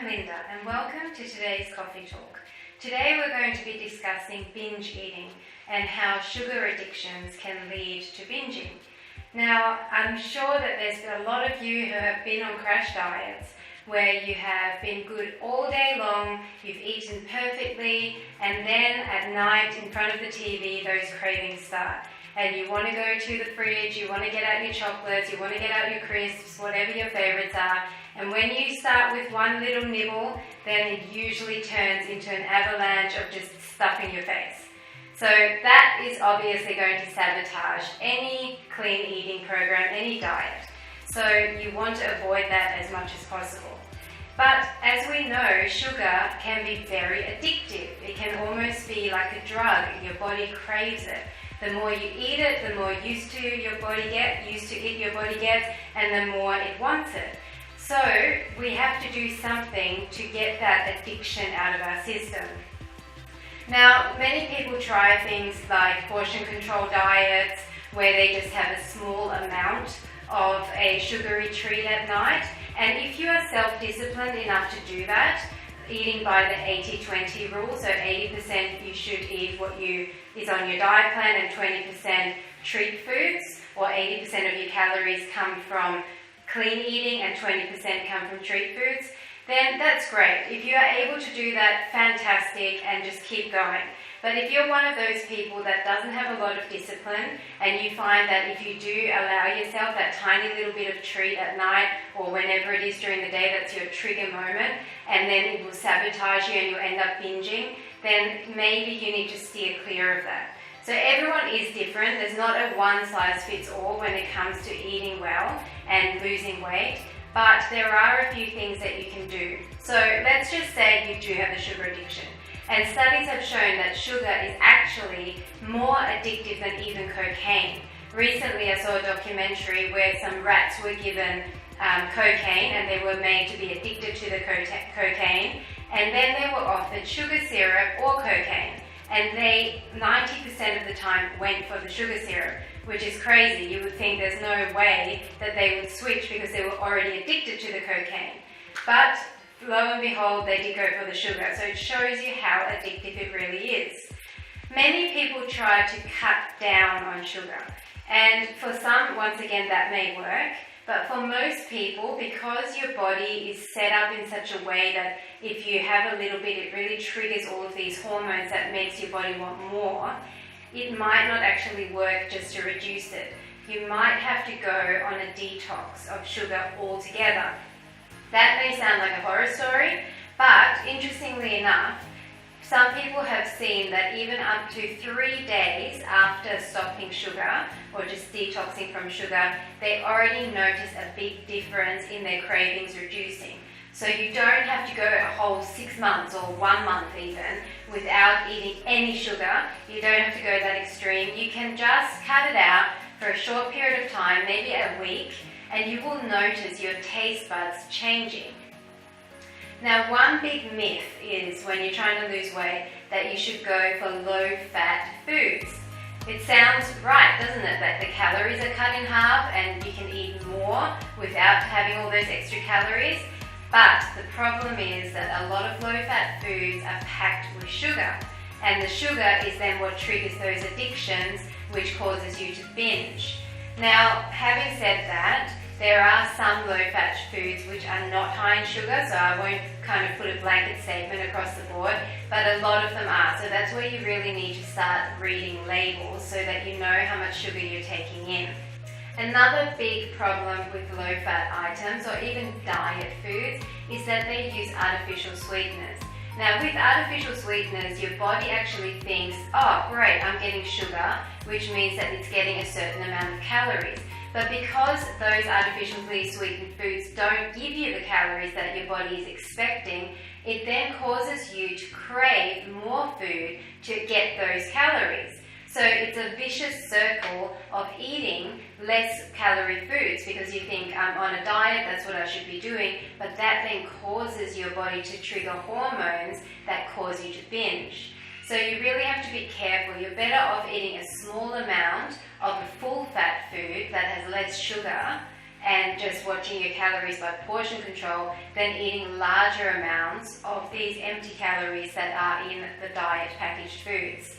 I'm Linda and welcome to today's Coffee Talk. Today we're going to be discussing binge eating and how sugar addictions can lead to binging. Now, I'm sure that there's been a lot of you who have been on crash diets where you have been good all day long, you've eaten perfectly, and then at night in front of the TV those cravings start. And you want to go to the fridge, you want to get out your chocolates, you want to get out your crisps, whatever your favourites are. And when you start with one little nibble, then it usually turns into an avalanche of just stuff in your face. So that is obviously going to sabotage any clean eating program, any diet. So you want to avoid that as much as possible. But as we know, sugar can be very addictive. It can almost be like a drug. Your body craves it. The more you eat it, the more used to your body gets, and the more it wants it. So we have to do something to get that addiction out of our system. Now, many people try things like portion control diets, where they just have a small amount of a sugary treat at night. And if you are self-disciplined enough to do that, eating by the 80-20 rule, so 80% you should eat what is on your diet plan and 20% treat foods, or 80% of your calories come from clean eating and 20% come from treat foods, then that's great. If you are able to do that, fantastic, and just keep going. But if you're one of those people that doesn't have a lot of discipline, and you find that if you do allow yourself that tiny little bit of treat at night, or whenever it is during the day, that's your trigger moment, and then it will sabotage you and you'll end up binging, then maybe you need to steer clear of that. So everyone is different. There's not a one-size-fits-all when it comes to eating well and losing weight, but there are a few things that you can do. So let's just say you do have a sugar addiction. And studies have shown that sugar is actually more addictive than even cocaine. Recently I saw a documentary where some rats were given cocaine and they were made to be addicted to the cocaine, and then they were offered sugar syrup or cocaine. And they 90% of the time went for the sugar syrup, which is crazy. You would think there's no way that they would switch because they were already addicted to the cocaine. But lo and behold, they did go for the sugar. So it shows you how addictive it really is. Many people try to cut down on sugar. And for some, once again, that may work. But for most people, because your body is set up in such a way that if you have a little bit, it really triggers all of these hormones that makes your body want more, it might not actually work just to reduce it. You might have to go on a detox of sugar altogether. That may sound like a horror story, but interestingly enough, some people have seen that even up to 3 days after stopping sugar or just detoxing from sugar, they already notice a big difference in their cravings reducing. So you don't have to go a whole 6 months or 1 month even without eating any sugar. You don't have to go that extreme. You can just cut it out for a short period of time, maybe a week, and you will notice your taste buds changing. Now, one big myth is when you're trying to lose weight that you should go for low-fat foods. It sounds right, doesn't it, that the calories are cut in half and you can eat more without having all those extra calories. But the problem is that a lot of low-fat foods are packed with sugar, and the sugar is then what triggers those addictions, which causes you to binge. Now, having said that, there are some low-fat foods which are not high in sugar, so I won't kind of put a blanket statement across the board, but a lot of them are. So that's where you really need to start reading labels so that you know how much sugar you're taking in. Another big problem with low-fat items or even diet foods is that they use artificial sweeteners. Now, with artificial sweeteners, your body actually thinks, oh great, I'm getting sugar, which means that it's getting a certain amount of calories. But because those artificially sweetened foods don't give you the calories that your body is expecting, it then causes you to crave more food to get those calories. So it's a vicious circle of eating less calorie foods because you think, I'm on a diet, that's what I should be doing, but that then causes your body to trigger hormones that cause you to binge. So you really have to be careful. You're better off eating a small amount of a full fat food that has less sugar and just watching your calories by portion control than eating larger amounts of these empty calories that are in the diet packaged foods.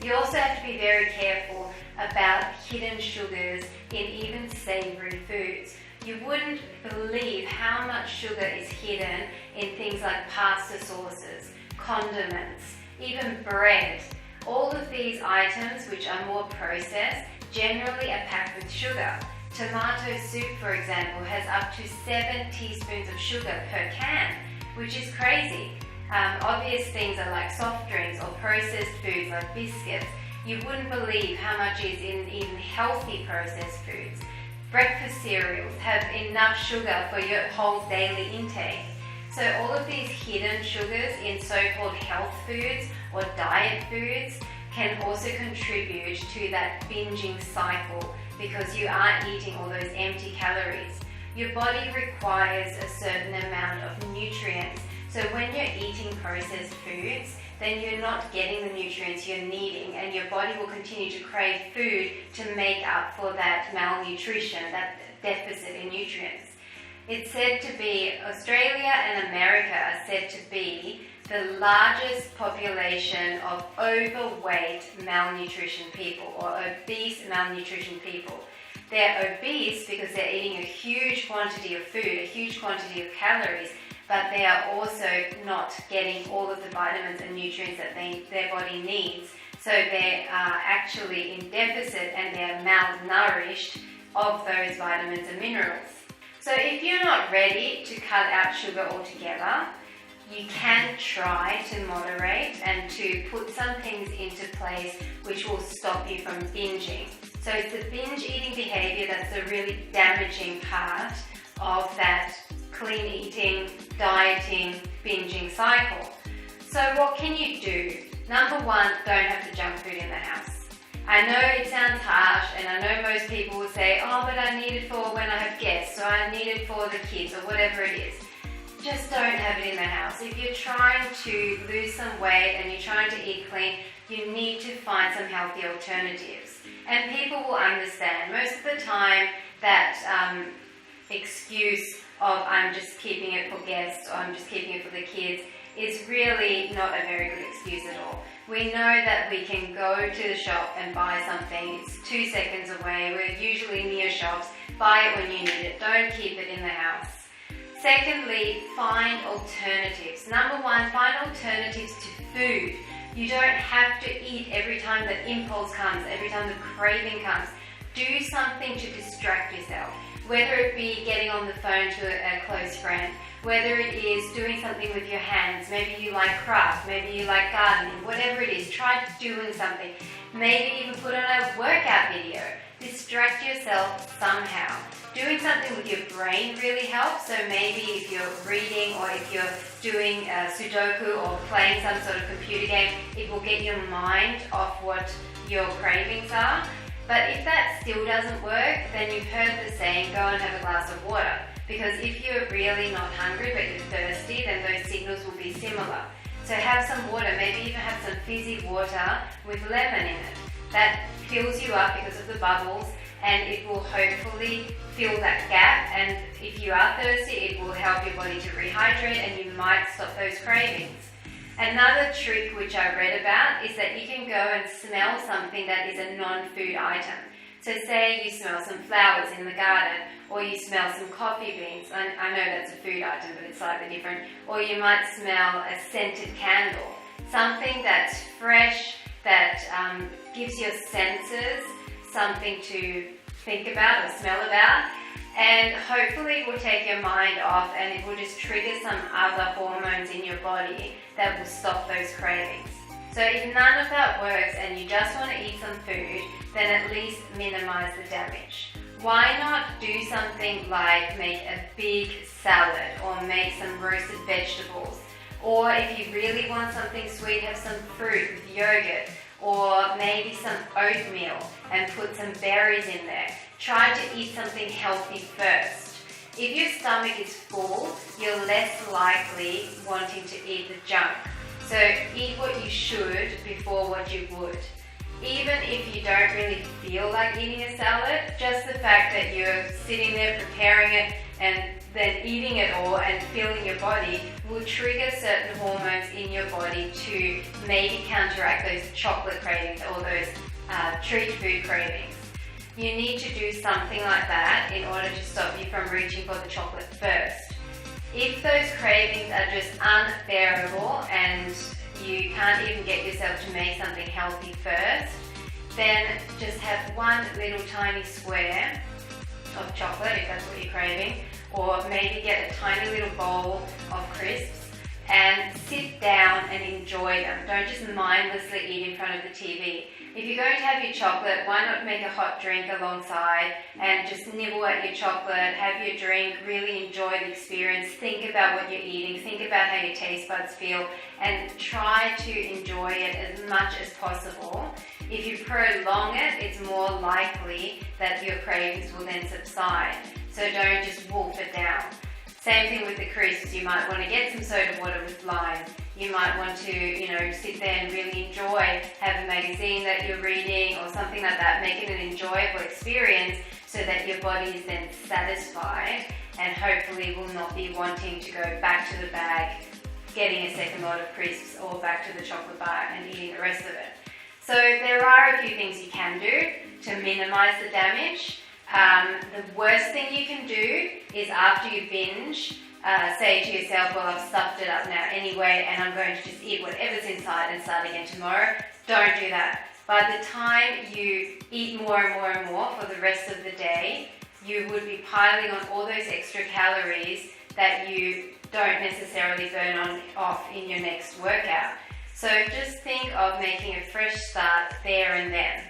You also have to be very careful about hidden sugars in even savory foods. You wouldn't believe how much sugar is hidden in things like pasta sauces, condiments, even bread. All of these items, which are more processed, generally are packed with sugar. Tomato soup, for example, has up to 7 teaspoons of sugar per can, which is crazy. Obvious things are like soft drinks or processed foods like biscuits. You wouldn't believe how much is in even healthy processed foods. Breakfast cereals have enough sugar for your whole daily intake. So all of these hidden sugars in so-called health foods or diet foods can also contribute to that binging cycle because you aren't eating all those empty calories. Your body requires a certain amount of nutrients. So when you're eating processed foods, then you're not getting the nutrients you're needing, and your body will continue to crave food to make up for that malnutrition, that deficit in nutrients. It's said to be, Australia and America are said to be the largest population of overweight malnutrition people or obese malnutrition people. They're obese because they're eating a huge quantity of food, a huge quantity of calories, but they are also not getting all of the vitamins and nutrients that their body needs. So they are actually in deficit and they're malnourished of those vitamins and minerals. So if you're not ready to cut out sugar altogether, you can try to moderate and to put some things into place which will stop you from binging. So it's the binge eating behavior that's the really damaging part of that clean eating, dieting, binging cycle. So what can you do? Number one, don't have the junk food in the house. I know it sounds harsh, and I know most people will say, oh, but I need it for when I have guests, or I need it for the kids, or whatever it is. Just don't have it in the house. If you're trying to lose some weight and you're trying to eat clean, you need to find some healthy alternatives. And people will understand. Most of the time, that excuse of I'm just keeping it for guests or I'm just keeping it for the kids is really not a very good excuse at all. We know that we can go to the shop and buy something. It's 2 seconds away. We're usually near shops. Buy it when you need it. Don't keep it in the house. Secondly, find alternatives. Number one, find alternatives to food. You don't have to eat every time the impulse comes, every time the craving comes. Do something to distract yourself. Whether it be getting on the phone to a close friend, whether it is doing something with your hands, maybe you like craft, maybe you like gardening, whatever it is, try doing something. Maybe even put on a workout video. Distract yourself somehow. Doing something with your brain really helps. So maybe if you're reading or if you're doing Sudoku or playing some sort of computer game, it will get your mind off what your cravings are. But if that still doesn't work, then you've heard the saying, go and have a glass of water. Because if you're really not hungry but you're thirsty, then those signals will be similar. So have some water, maybe even have some fizzy water with lemon in it. That fills you up because of the bubbles, and it will hopefully fill that gap. And if you are thirsty, it will help your body to rehydrate and you might stop those cravings. Another trick which I read about is that you can go and smell something that is a non-food item. So say you smell some flowers in the garden, or you smell some coffee beans. I know that's a food item, but it's slightly different. Or you might smell a scented candle. Something that's fresh, that gives your senses something to think about or smell about. And hopefully it will take your mind off and it will just trigger some other hormones in your body that will stop those cravings. So if none of that works and you just want to eat some food, then at least minimize the damage. Why not do something like make a big salad or make some roasted vegetables? Or if you really want something sweet, have some fruit with yogurt, or maybe some oatmeal and put some berries in there. Try to eat something healthy first. If your stomach is full, you're less likely wanting to eat the junk. So eat what you should before what you would. even if you don't really feel like eating a salad, just the fact that you're sitting there preparing it and then eating it all and feeling your body will trigger certain hormones in your body to maybe counteract those chocolate cravings or those treat food cravings. You need to do something like that in order to stop you from reaching for the chocolate first. If those cravings are just unbearable and you can't even get yourself to make something healthy first, then just have one little tiny square of chocolate if that's what you're craving, or maybe get a tiny little bowl of crisps and sit down and enjoy them. Don't just mindlessly eat in front of the TV. If you're going to have your chocolate, why not make a hot drink alongside and just nibble at your chocolate, have your drink, really enjoy the experience, think about what you're eating, think about how your taste buds feel, and try to enjoy it as much as possible. If you prolong it, it's more likely that your cravings will then subside. So don't just wolf it down. Same thing with the crisps. You might want to get some soda water with lime. You might want to, sit there and really enjoy, have a magazine that you're reading or something like that. Make it an enjoyable experience so that your body is then satisfied and hopefully will not be wanting to go back to the bag, getting a second lot of crisps or back to the chocolate bar and eating the rest of it. So there are a few things you can do to minimize the damage. The worst thing you can do is after you binge, say to yourself, well, I've stuffed it up now anyway and I'm going to just eat whatever's inside and start again tomorrow. Don't do that. By the time you eat more and more and more for the rest of the day, you would be piling on all those extra calories that you don't necessarily burn off in your next workout. So just think of making a fresh start there and then.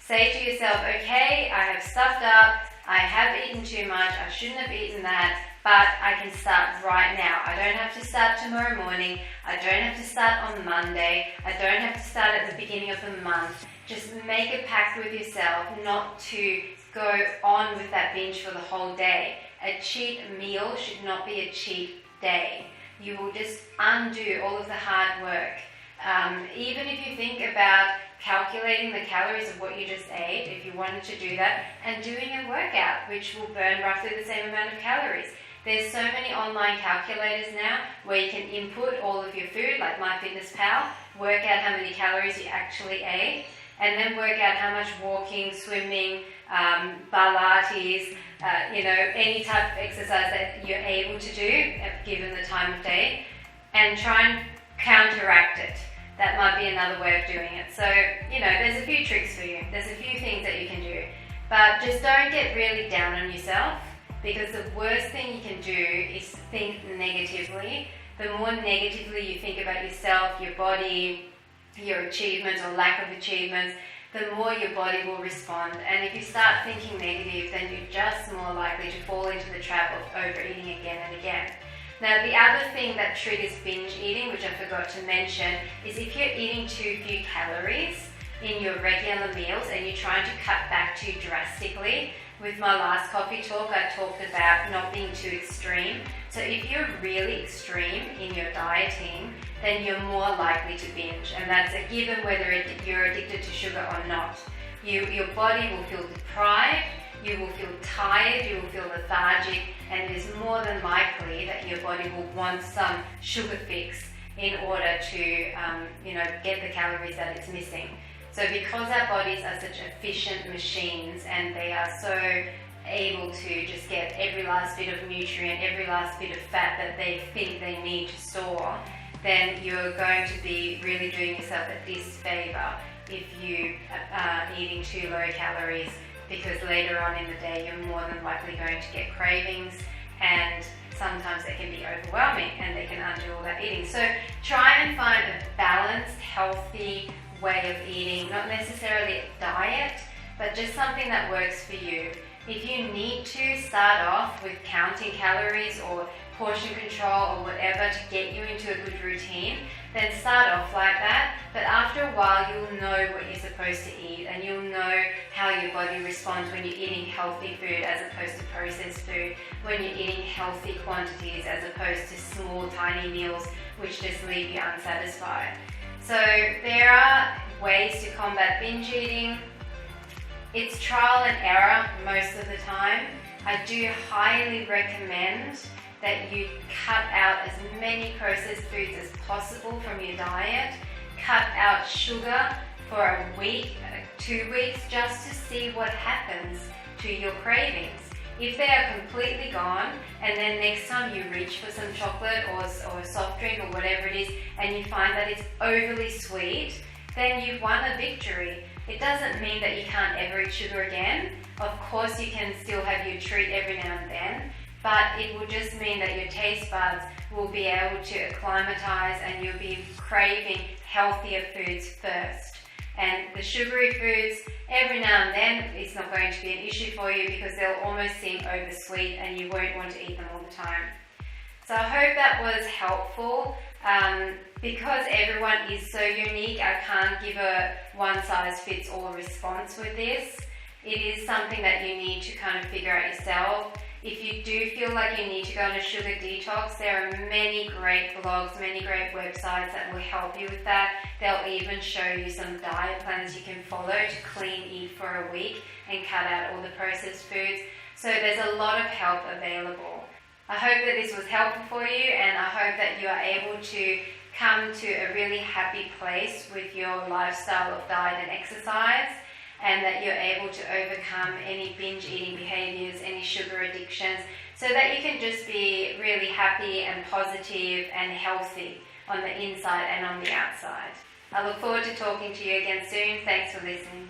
Say to yourself, okay, I have stuffed up, I have eaten too much, I shouldn't have eaten that, but I can start right now. I don't have to start tomorrow morning, I don't have to start on Monday, I don't have to start at the beginning of the month. Just make a pact with yourself not to go on with that binge for the whole day. A cheat meal should not be a cheat day. You will just undo all of the hard work. Even if you think about calculating the calories of what you just ate, if you wanted to do that, and doing a workout which will burn roughly the same amount of calories. There's so many online calculators now where you can input all of your food, like MyFitnessPal, work out how many calories you actually ate, and then work out how much walking, swimming, Barlates, any type of exercise that you're able to do given the time of day, and try and counteract it. That might be another way of doing it. So, there's a few tricks for you. There's a few things that you can do. But just don't get really down on yourself, because the worst thing you can do is think negatively. The more negatively you think about yourself, your body, your achievements or lack of achievements, the more your body will respond. And if you start thinking negative, then you're just more likely to fall into the trap of overeating again and again. Now, the other thing that triggers binge eating, which I forgot to mention, is if you're eating too few calories in your regular meals and you're trying to cut back too drastically. With my last coffee talk, I talked about not being too extreme. So if you're really extreme in your dieting, then you're more likely to binge. And that's a given whether you're addicted to sugar or not. Your body will feel deprived, you will feel tired, you will feel lethargic, and it is more than likely that your body will want some sugar fix in order to get the calories that it's missing. So because our bodies are such efficient machines and they are so able to just get every last bit of nutrient, every last bit of fat that they think they need to store, then you're going to be really doing yourself a disfavor if you are eating too low calories, because later on in the day you're more than likely going to get cravings, and sometimes they can be overwhelming and they can undo all that eating. So try and find a balanced, healthy way of eating, not necessarily a diet, but just something that works for you. If you need to start off with counting calories or portion control or whatever to get you into a good routine, then start off like that. But after a while, you'll know what you're supposed to eat, and you'll know how your body responds when you're eating healthy food as opposed to processed food, when you're eating healthy quantities as opposed to small, tiny meals which just leave you unsatisfied. So there are ways to combat about binge eating, it's trial and error most of the time. I do highly recommend that you cut out as many processed foods as possible from your diet. Cut out sugar for a week, 2 weeks, just to see what happens to your cravings. If they are completely gone, and then next time you reach for some chocolate or a soft drink or whatever it is, and you find that it's overly sweet, then you've won a victory. It doesn't mean that you can't ever eat sugar again. Of course you can still have your treat every now and then, but it will just mean that your taste buds will be able to acclimatize and you'll be craving healthier foods first. And the sugary foods, every now and then, it's not going to be an issue for you because they'll almost seem oversweet and you won't want to eat them all the time. So I hope that was helpful. Because everyone is so unique, I can't give a one-size-fits-all response with this. It is something that you need to kind of figure out yourself. If you do feel like you need to go on a sugar detox, there are many great blogs, many great websites that will help you with that. They'll even show you some diet plans you can follow to clean eat for a week and cut out all the processed foods. So there's a lot of help available. I hope that this was helpful for you, and I hope that you are able to come to a really happy place with your lifestyle of diet and exercise, and that you're able to overcome any binge eating behaviors, any sugar addictions, so that you can just be really happy and positive and healthy on the inside and on the outside. I look forward to talking to you again soon. Thanks for listening.